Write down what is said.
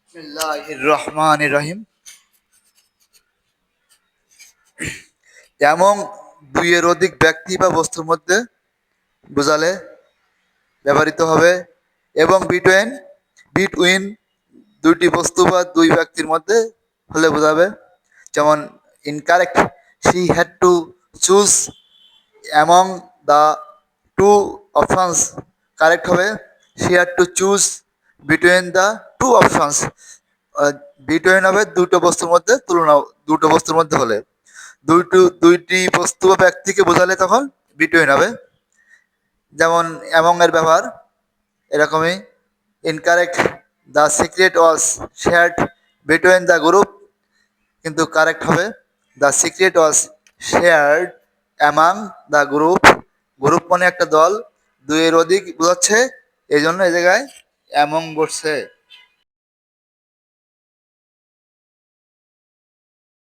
বিসমিল্লাহির রহমানির রহিম। এমন দুইয়ের অধিক ব্যক্তি বা বস্তুর মধ্যে বোঝালে ব্যবহৃত হবে, এবং বিটুইন বিটুইন দুইটি বস্তু বা দুই ব্যক্তির মধ্যে হলে বোঝাবে। যেমন incorrect, she had to choose among the two options. Correct হবে she had to choose between the two options. Between হবে দুটো বস্তুর মধ্যে তুলনা, দুটো বস্তুর মধ্যে হলে। দুইটি বস্তু বা ব্যক্তিকে বোঝালে তখন বিটুইন হবে। যেমন অ্যামং এর ব্যবহার এরকমই। Incorrect, the secret was shared between the group, কিন্তু কারেক্ট হবে the secret was shared among the group. Group মানে একটা দল, দুইয়ের অধিক বোঝাচ্ছে, এই জন্য এই জায়গায় অ্যামং বসছে।